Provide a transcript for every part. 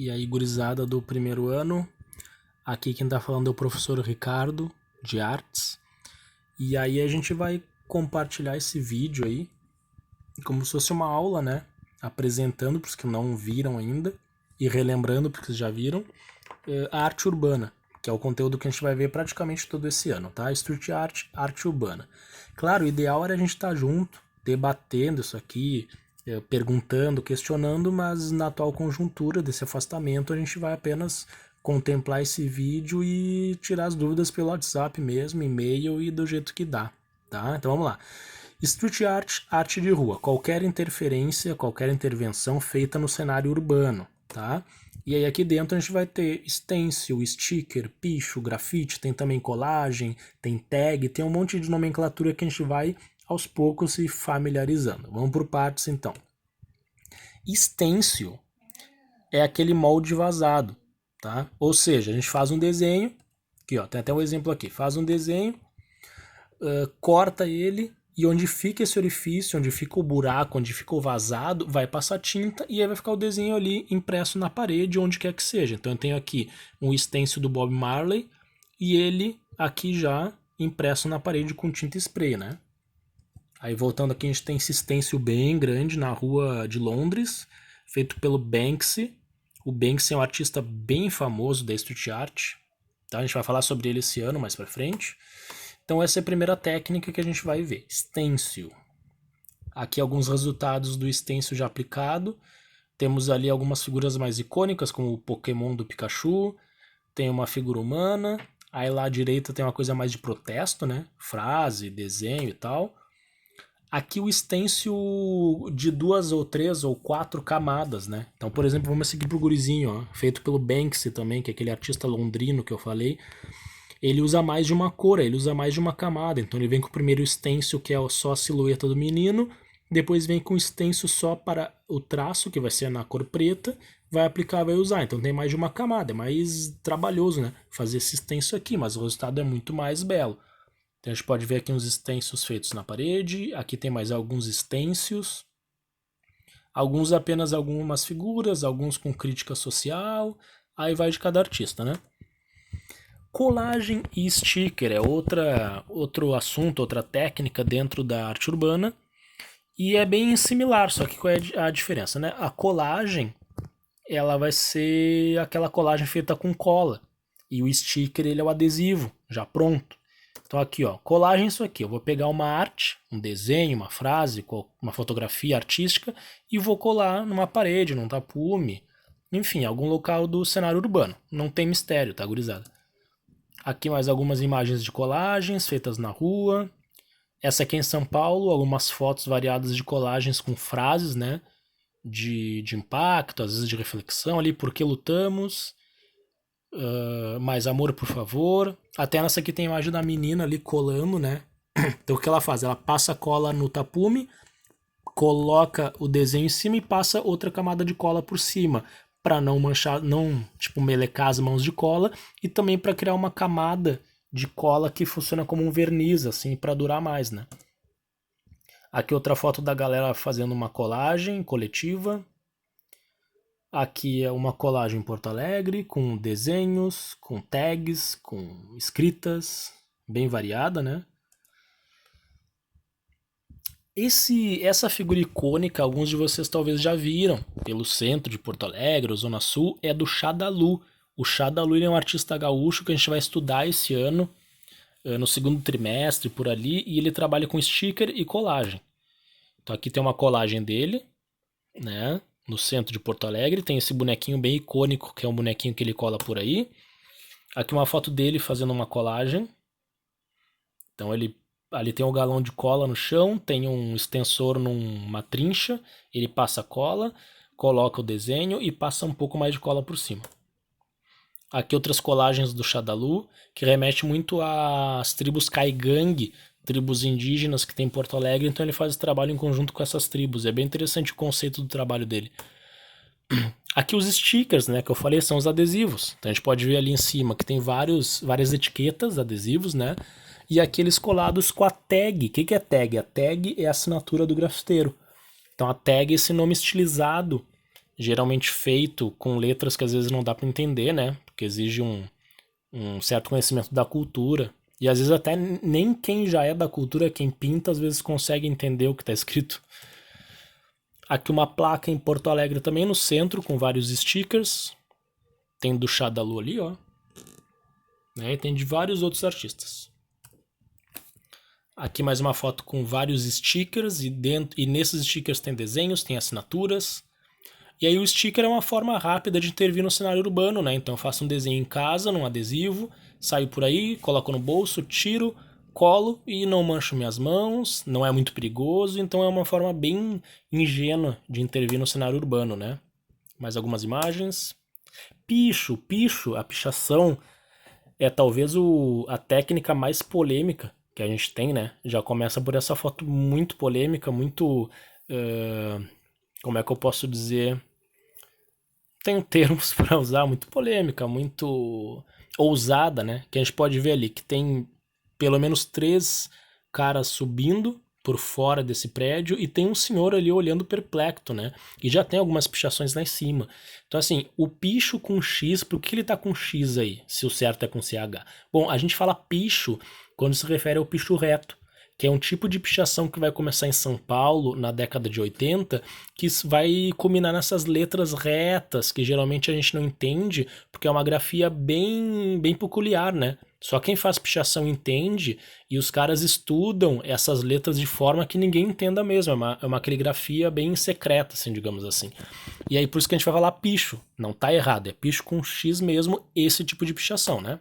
E aí, gurizada do primeiro ano, aqui quem tá falando é o professor Ricardo, de artes. E aí a gente vai compartilhar esse vídeo aí, como se fosse uma aula, né? Apresentando para os que não viram ainda e relembrando para os que já viram, a arte urbana, que é o conteúdo que a gente vai ver praticamente todo esse ano, tá? Street art, arte urbana. Claro, o ideal era a gente estar junto, debatendo isso aqui, perguntando, questionando, mas na atual conjuntura desse afastamento a gente vai apenas contemplar esse vídeo e tirar as dúvidas pelo WhatsApp mesmo, e-mail e do jeito que dá, tá? Então vamos lá. Street art, arte de rua, qualquer interferência, qualquer intervenção feita no cenário urbano, tá? E aí aqui dentro a gente vai ter stencil, sticker, picho, grafite, tem também colagem, tem tag, tem um monte de nomenclatura que a gente vai aos poucos se familiarizando. Vamos por partes então. Stencil é aquele molde vazado, tá? Ou seja, a gente faz um desenho, aqui ó, tem até um exemplo aqui, faz um desenho, corta ele, e onde fica esse orifício, onde fica o buraco, onde fica o vazado, vai passar tinta e aí vai ficar o desenho ali impresso na parede, onde quer que seja. Então eu tenho aqui um stencil do Bob Marley e ele aqui já impresso na parede com tinta spray, né? Aí voltando aqui a gente tem esse stencil bem grande na rua de Londres, feito pelo Banksy. O Banksy é um artista bem famoso da street art, tá? A gente vai falar sobre ele esse ano mais pra frente. Então essa é a primeira técnica que a gente vai ver, stencil. Aqui alguns resultados do stencil já aplicado. Temos ali algumas figuras mais icônicas, como o Pokémon do Pikachu. Tem uma figura humana. Aí lá à direita tem uma coisa mais de protesto, né? Frase, desenho e tal. Aqui o stencil de 2 ou 3 ou 4 camadas, né? Então, por exemplo, vamos seguir pro gurizinho, ó, feito pelo Banksy também, que é aquele artista londrino que eu falei. Ele usa mais de uma cor, ele usa mais de uma camada. Então ele vem com o primeiro stencil, que é só a silhueta do menino, depois vem com o stencil só para o traço, que vai ser na cor preta, vai aplicar, vai usar. Então tem mais de uma camada, é mais trabalhoso, né? Fazer esse stencil aqui, mas o resultado é muito mais belo. Então a gente pode ver aqui uns stencils feitos na parede, aqui tem mais alguns stencils, alguns apenas algumas figuras, alguns com crítica social, aí vai de cada artista, né? Colagem e sticker é outro assunto, outra técnica dentro da arte urbana e é bem similar, só que qual é a diferença, né? A colagem, ela vai ser aquela colagem feita com cola e o sticker ele é o adesivo, já pronto. Então aqui ó, colagem é isso aqui, eu vou pegar uma arte, um desenho, uma frase, uma fotografia artística e vou colar numa parede, num tapume, enfim, algum local do cenário urbano. Não tem mistério, tá, gurizada? Aqui mais algumas imagens de colagens feitas na rua. Essa aqui é em São Paulo, algumas fotos variadas de colagens com frases, né? De impacto, às vezes de reflexão ali, por que lutamos? Mais amor, por favor. Até nessa aqui tem a imagem da menina ali colando, né? Então o que ela faz? Ela passa cola no tapume, coloca o desenho em cima e passa outra camada de cola por cima, para não manchar, não tipo melecar as mãos de cola e também para criar uma camada de cola que funciona como um verniz assim para durar mais, né? Aqui outra foto da galera fazendo uma colagem coletiva. Aqui é uma colagem em Porto Alegre com desenhos, com tags, com escritas, bem variada, né? Essa figura icônica, alguns de vocês talvez já viram, pelo centro de Porto Alegre, ou Zona Sul, é do Xadalu. O Xadalu é um artista gaúcho que a gente vai estudar esse ano, no segundo trimestre, por ali, e ele trabalha com sticker e colagem. Então aqui tem uma colagem dele, né, no centro de Porto Alegre, tem esse bonequinho bem icônico, que é um bonequinho que ele cola por aí. Aqui uma foto dele fazendo uma colagem. Então ele ali tem um galão de cola no chão, tem um extensor numa trincha, ele passa cola, coloca o desenho e passa um pouco mais de cola por cima. Aqui outras colagens do Xadalu, que remete muito às tribos Caigangue, tribos indígenas que tem em Porto Alegre, então ele faz esse trabalho em conjunto com essas tribos. É bem interessante o conceito do trabalho dele. Aqui os stickers, né, que eu falei, são os adesivos. Então a gente pode ver ali em cima que tem várias etiquetas, adesivos, né? E aqueles colados com a tag. O que é tag? A tag é a assinatura do grafiteiro. Então a tag é esse nome estilizado, geralmente feito com letras que às vezes não dá para entender, né? Porque exige um certo conhecimento da cultura. E às vezes até nem quem já é da cultura, quem pinta, às vezes consegue entender o que está escrito. Aqui uma placa em Porto Alegre também no centro, com vários stickers. Tem do Chá da Lua ali, ó. Né? E tem de vários outros artistas. Aqui mais uma foto com vários stickers e nesses stickers tem desenhos, tem assinaturas. E aí o sticker é uma forma rápida de intervir no cenário urbano, né? Então eu faço um desenho em casa, num adesivo, saio por aí, coloco no bolso, tiro, colo e não mancho minhas mãos, não é muito perigoso, então é uma forma bem ingênua de intervir no cenário urbano, né? Mais algumas imagens. Picho, a pichação é talvez a técnica mais polêmica que a gente tem, né? Já começa por essa foto muito polêmica, muito... como é que eu posso dizer? Tem termos para usar, muito polêmica, muito ousada, né? Que a gente pode ver ali que tem pelo menos 3 caras subindo por fora desse prédio e tem um senhor ali olhando perplexo, né? E já tem algumas pichações lá em cima. Então, assim, o picho com X, por que ele tá com X aí, se o certo é com CH? Bom, a gente fala picho quando se refere ao picho reto, que é um tipo de pichação que vai começar em São Paulo na década de 80, que vai culminar nessas letras retas, que geralmente a gente não entende, porque é uma grafia bem peculiar, né? Só quem faz pichação entende, e os caras estudam essas letras de forma que ninguém entenda mesmo, é uma caligrafia bem secreta, assim, digamos assim. E aí por isso que a gente vai falar picho, não tá errado, é picho com X mesmo, esse tipo de pichação, né?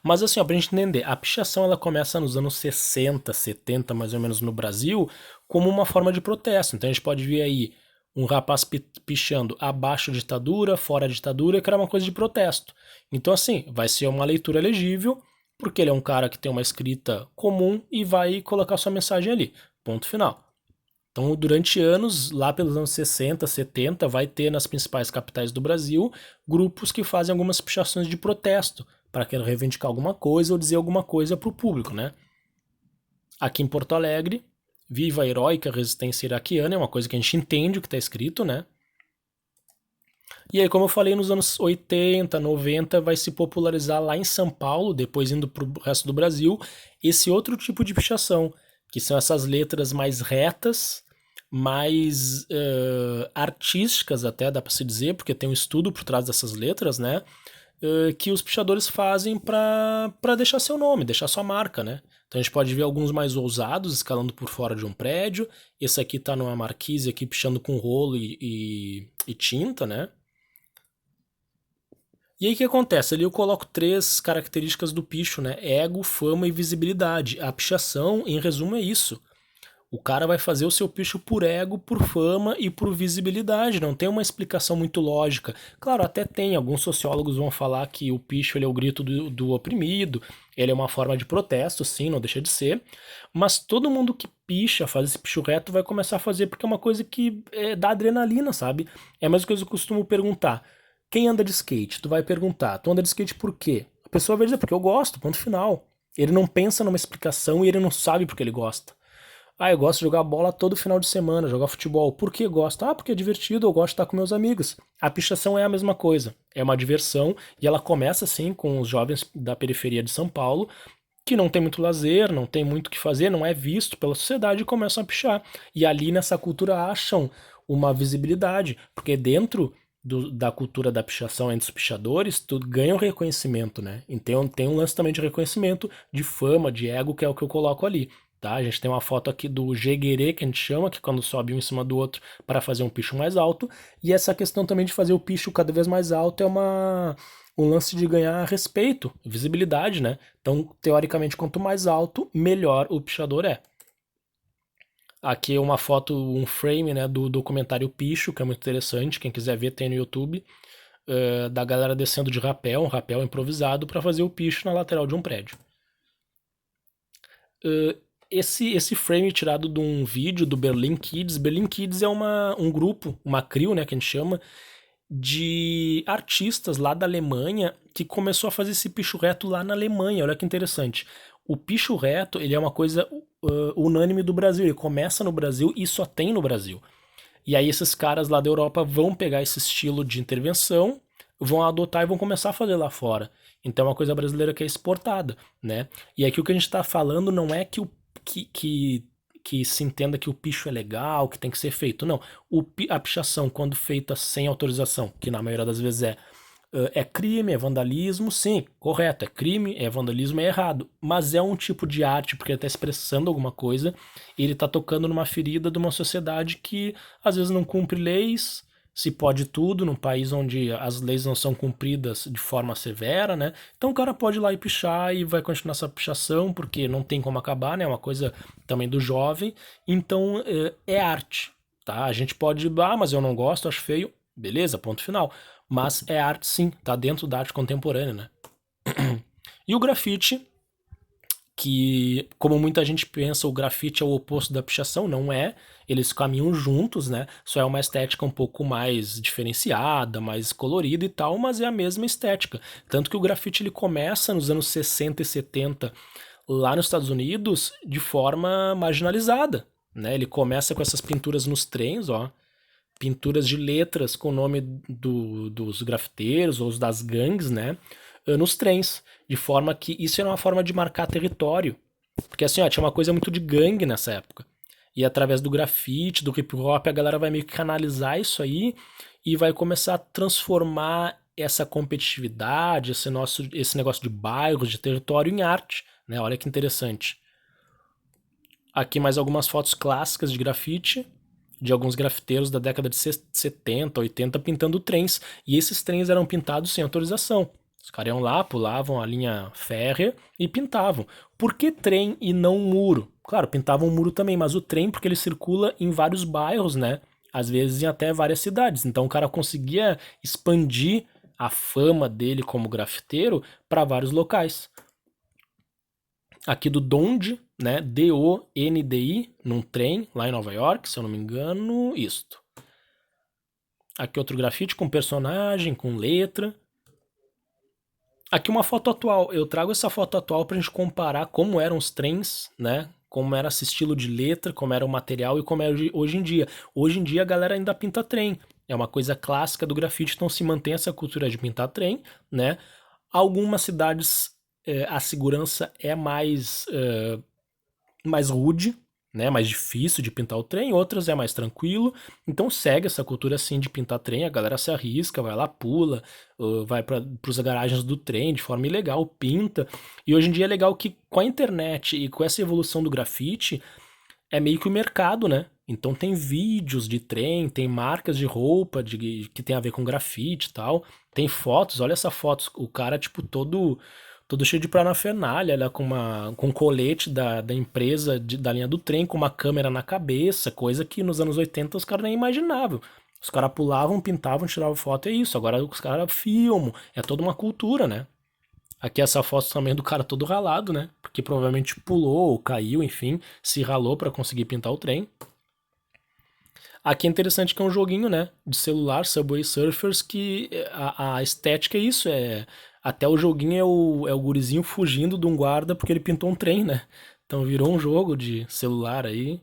Mas assim, ó, pra gente entender, a pichação ela começa nos anos 60, 70 mais ou menos no Brasil, como uma forma de protesto. Então a gente pode ver aí um rapaz pichando abaixo da ditadura, fora da ditadura, que era uma coisa de protesto. Então assim, vai ser uma leitura legível, porque ele é um cara que tem uma escrita comum e vai colocar sua mensagem ali. Ponto final. Então, durante anos, lá pelos anos 60, 70, vai ter nas principais capitais do Brasil grupos que fazem algumas pichações de protesto para querer reivindicar alguma coisa ou dizer alguma coisa para o público, né? Aqui em Porto Alegre, viva a heróica resistência iraquiana, é uma coisa que a gente entende o que está escrito, né? E aí, como eu falei, nos anos 80, 90, vai se popularizar lá em São Paulo, depois indo para o resto do Brasil, esse outro tipo de pichação, que são essas letras mais retas, mais artísticas até, dá para se dizer, porque tem um estudo por trás dessas letras, né? Que os pichadores fazem para deixar seu nome, deixar sua marca, né? Então a gente pode ver alguns mais ousados escalando por fora de um prédio. Esse aqui tá numa marquise aqui pichando com rolo e tinta, né? E aí o que acontece? Ali eu coloco 3 características do picho, né? Ego, fama e visibilidade. A pichação, em resumo, é isso. O cara vai fazer o seu picho por ego, por fama e por visibilidade. Não tem uma explicação muito lógica. Claro, até tem. Alguns sociólogos vão falar que o picho ele é o grito do oprimido. Ele é uma forma de protesto, sim, não deixa de ser. Mas todo mundo que picha, faz esse picho reto, vai começar a fazer porque é uma coisa que dá adrenalina, sabe? É a mesma coisa que eu costumo perguntar. Quem anda de skate? Tu vai perguntar. Tu anda de skate por quê? A pessoa vai dizer porque eu gosto, ponto final. Ele não pensa numa explicação e ele não sabe porque ele gosta. Ah, eu gosto de jogar bola todo final de semana, jogar futebol. Por que gosto? Ah, porque é divertido, eu gosto de estar com meus amigos. A pichação é a mesma coisa. É uma diversão e ela começa assim com os jovens da periferia de São Paulo, que não tem muito lazer, não tem muito o que fazer, não é visto pela sociedade e começam a pichar. E ali nessa cultura acham uma visibilidade, porque dentro da cultura da pichação entre os pichadores, tu ganha um reconhecimento, né? Então tem um lance também de reconhecimento, de fama, de ego, que é o que eu coloco ali. Tá? A gente tem uma foto aqui do jeguerê, que a gente chama, que é quando sobe um em cima do outro para fazer um picho mais alto. E essa questão também de fazer o picho cada vez mais alto é um lance de ganhar respeito, visibilidade, né? Então, teoricamente, quanto mais alto, melhor o pichador é. Aqui é uma foto, um frame, né, do documentário Picho, que é muito interessante. Quem quiser ver, tem no YouTube. Da galera descendo de rapel, um rapel improvisado, para fazer o picho na lateral de um prédio. Esse frame tirado de um vídeo do Berlin Kids. Berlin Kids é um grupo, uma crew, né, que a gente chama, de artistas lá da Alemanha que começou a fazer esse picho reto lá na Alemanha. Olha que interessante. O picho reto, ele é uma coisa unânime do Brasil. Ele começa no Brasil e só tem no Brasil. E aí esses caras lá da Europa vão pegar esse estilo de intervenção, vão adotar e vão começar a fazer lá fora. Então é uma coisa brasileira que é exportada, né? E aqui o que a gente está falando não é que se entenda que o picho é legal, que tem que ser feito. Não. A pichação, quando feita sem autorização, que na maioria das vezes é crime, é vandalismo, sim, correto, é crime, é vandalismo, é errado. Mas é um tipo de arte, porque ele está expressando alguma coisa, e ele está tocando numa ferida de uma sociedade que às vezes não cumpre leis, se pode tudo, num país onde as leis não são cumpridas de forma severa, né? Então o cara pode ir lá e pichar e vai continuar essa pichação, porque não tem como acabar, né? É uma coisa também do jovem. Então é arte, tá? A gente pode, mas eu não gosto, acho feio. Beleza, ponto final. Mas é arte sim, tá dentro da arte contemporânea, né? E o grafite, que, como muita gente pensa, o grafite é o oposto da pichação, não é. Eles caminham juntos, né? Só é uma estética um pouco mais diferenciada, mais colorida e tal, mas é a mesma estética. Tanto que o grafite ele começa nos anos 60 e 70 lá nos Estados Unidos de forma marginalizada, né? Ele começa com essas pinturas nos trens, ó, pinturas de letras com o nome dos grafiteiros ou das gangues, né? Nos trens, de forma que isso era uma forma de marcar território. Porque assim, ó, tinha uma coisa muito de gangue nessa época. E através do grafite, do hip hop, a galera vai meio que canalizar isso aí e vai começar a transformar essa competitividade, esse negócio de bairros, de território em arte, né? Olha que interessante. Aqui mais algumas fotos clássicas de grafite, de alguns grafiteiros da década de 70, 80 pintando trens. E esses trens eram pintados sem autorização. Os caras iam lá, pulavam a linha férrea e pintavam. Por que trem e não muro? Claro, pintavam o muro também, mas o trem porque ele circula em vários bairros, né? Às vezes em até várias cidades. Então o cara conseguia expandir a fama dele como grafiteiro para vários locais. Aqui do Dondi, né? D-O-N-D-I, num trem lá em Nova York, se eu não me engano, isto. Aqui outro grafite com personagem, com letra. Aqui uma foto atual. Eu trago essa foto atual pra gente comparar como eram os trens, né? Como era esse estilo de letra, como era o material e como é hoje em dia. Hoje em dia a galera ainda pinta trem. É uma coisa clássica do grafite, então se mantém essa cultura de pintar trem, né? Algumas cidades a segurança é mais rude, né, mais difícil de pintar o trem, outras é mais tranquilo. Então segue essa cultura assim de pintar trem, a galera se arrisca, vai lá, pula, vai para os garagens do trem de forma ilegal, pinta. E hoje em dia é legal que com a internet e com essa evolução do grafite, é meio que o mercado, né? Então tem vídeos de trem, tem marcas de roupa que tem a ver com grafite e tal. Tem fotos, olha essa foto, o cara tipo todo cheio de parafernália, lá com colete da empresa, da linha do trem, com uma câmera na cabeça, coisa que nos anos 80 os caras nem imaginavam. Os caras pulavam, pintavam, tiravam foto, é isso. Agora os caras filmam, é toda uma cultura, né? Aqui essa foto também do cara todo ralado, né? Porque provavelmente pulou ou caiu, enfim, se ralou pra conseguir pintar o trem. Aqui é interessante que é um joguinho, né? De celular, Subway Surfers, que a estética é isso, até o joguinho é o gurizinho fugindo de um guarda porque ele pintou um trem, né? Então virou um jogo de celular aí.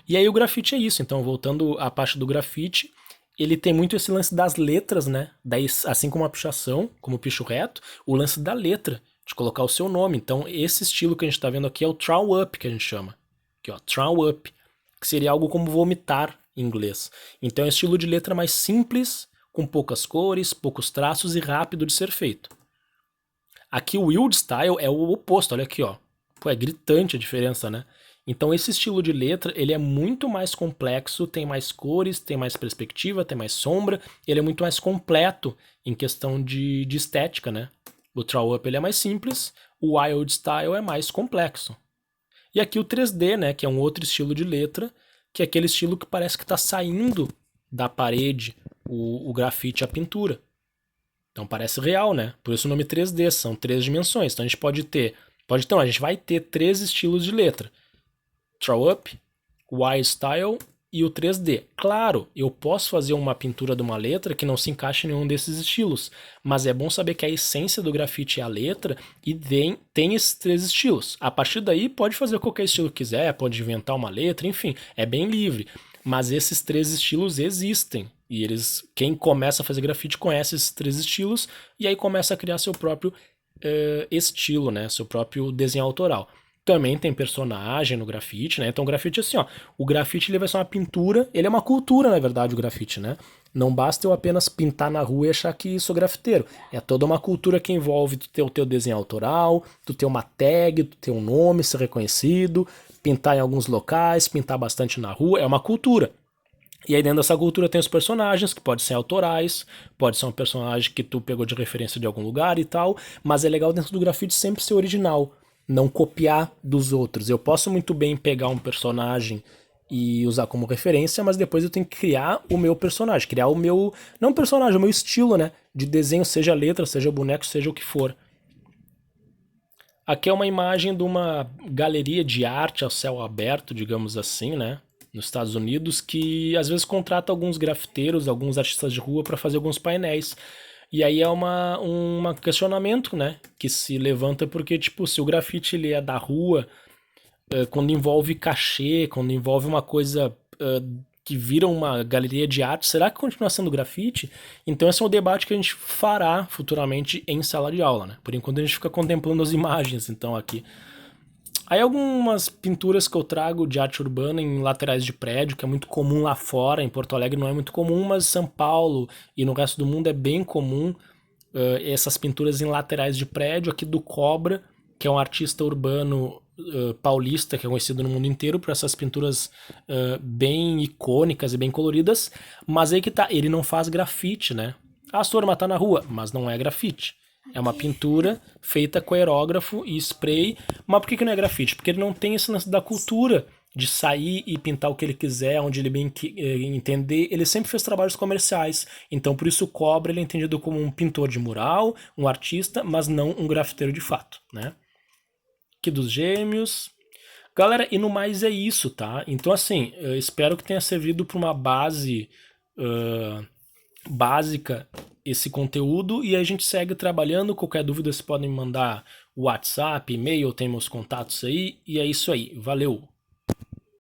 E aí o grafite é isso, então voltando à parte do grafite, ele tem muito esse lance das letras, né? Daí, assim como a pichação, como o picho reto, o lance da letra, de colocar o seu nome. Então esse estilo que a gente tá vendo aqui é o throw up, que a gente chama. Aqui ó, throw up, que seria algo como vomitar em inglês. Então é um estilo de letra mais simples, com poucas cores, poucos traços e rápido de ser feito. Aqui o Wild Style é o oposto, olha aqui, ó. Pô, é gritante a diferença, né? Então esse estilo de letra, ele é muito mais complexo, tem mais cores, tem mais perspectiva, tem mais sombra, ele é muito mais completo em questão de estética, né? O Throw Up ele é mais simples, o Wild Style é mais complexo. E aqui o 3D, né, que é um outro estilo de letra, que é aquele estilo que parece que está saindo da parede, o grafite, a pintura. Então parece real, né? Por isso o nome 3D, são 3 dimensões. Então a gente não, a gente vai ter 3 estilos de letra. Throw Up, Wild Style e o 3D. Claro, eu posso fazer uma pintura de uma letra que não se encaixa em nenhum desses estilos, mas é bom saber que a essência do grafite é a letra e tem esses 3 estilos. A partir daí pode fazer qualquer estilo que quiser, pode inventar uma letra, enfim, é bem livre. Mas esses três estilos existem. E quem começa a fazer grafite conhece esses três estilos e aí começa a criar seu próprio estilo, né? Seu próprio desenho autoral. Também tem personagem no grafite, né? Então o grafite assim, ó, o grafite ele vai ser uma pintura, ele é uma cultura, na verdade, o grafite, né? Não basta eu apenas pintar na rua e achar que sou grafiteiro. É toda uma cultura que envolve tu ter o teu desenho autoral, tu ter uma tag, tu ter um nome, ser reconhecido, pintar em alguns locais, pintar bastante na rua, é uma cultura. E aí dentro dessa cultura tem os personagens, que podem ser autorais, pode ser um personagem que tu pegou de referência de algum lugar e tal, mas é legal dentro do grafite sempre ser original, não copiar dos outros. Eu posso muito bem pegar um personagem e usar como referência, mas depois eu tenho que criar o meu personagem, criar o meu, não personagem, o meu estilo, né, de desenho, seja letra, seja boneco, seja o que for. Aqui é uma imagem de uma galeria de arte ao céu aberto, digamos assim, né? Nos Estados Unidos, que às vezes contrata alguns grafiteiros, alguns artistas de rua para fazer alguns painéis. E aí é um questionamento, né? Que se levanta porque, tipo, se o grafite ele é da rua, quando envolve cachê, quando envolve uma coisa que vira uma galeria de arte, será que continua sendo grafite? Então esse é um debate que a gente fará futuramente em sala de aula, né? Por enquanto a gente fica contemplando as imagens, então aqui. Aí algumas pinturas que eu trago de arte urbana em laterais de prédio, que é muito comum lá fora, em Porto Alegre não é muito comum, mas em São Paulo e no resto do mundo é bem comum essas pinturas em laterais de prédio, aqui do Cobra, que é um artista urbano paulista, que é conhecido no mundo inteiro por essas pinturas bem icônicas e bem coloridas, mas aí que tá, ele não faz grafite, né? A sua tá na rua, mas não é grafite. É uma pintura feita com aerógrafo e spray. Mas por que não é grafite? Porque ele não tem esse lance da cultura de sair e pintar o que ele quiser, onde ele bem entender. Ele sempre fez trabalhos comerciais. Então por isso o Cobra ele é entendido como um pintor de mural, um artista, mas não um grafiteiro de fato, né? Aqui dos Gêmeos. Galera, e no mais é isso, tá? Então assim, eu espero que tenha servido para uma base básica esse conteúdo e a gente segue trabalhando. Qualquer dúvida vocês podem mandar WhatsApp, e-mail, tem meus contatos aí. E é isso aí. Valeu!